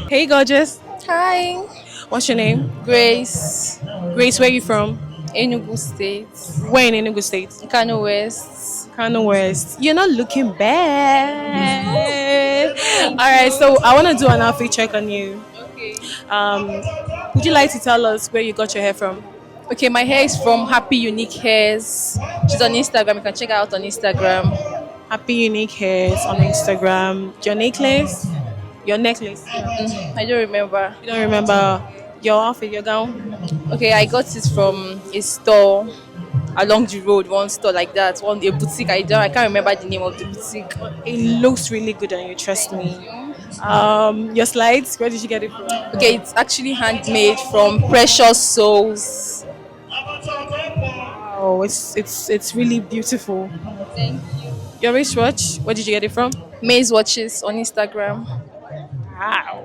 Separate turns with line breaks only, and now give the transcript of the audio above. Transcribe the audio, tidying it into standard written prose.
Hey, gorgeous.
Hi,
What's your name?
Grace,
Grace, where you from?
Enugu State,
Where in Enugu State?
Kano West.
Kano West. You're not looking bad.
Thank
All right,
you.
so I want to do an outfit check on you.
Okay.
Um, would you like to tell us where you got your hair from?
Okay, my hair is from Happy Unique Hairs. She's on Instagram. You can check her out on Instagram.
Happy Unique Hairs on Instagram. Your necklace? Your necklace?
I don't remember.
You don't remember your outfit, your gown?
Okay, I got it from a store along the road, one store like that, one a boutique. I can't remember the name of the boutique.
It looks really good on you, trust
Thank
me.
you.
Your slides, where did you get it from?
Okay, it's actually handmade from precious souls.
Oh, it's really beautiful.
Thank you.
Your wristwatch, where did you get it from?
Maze watches on Instagram.
Wow.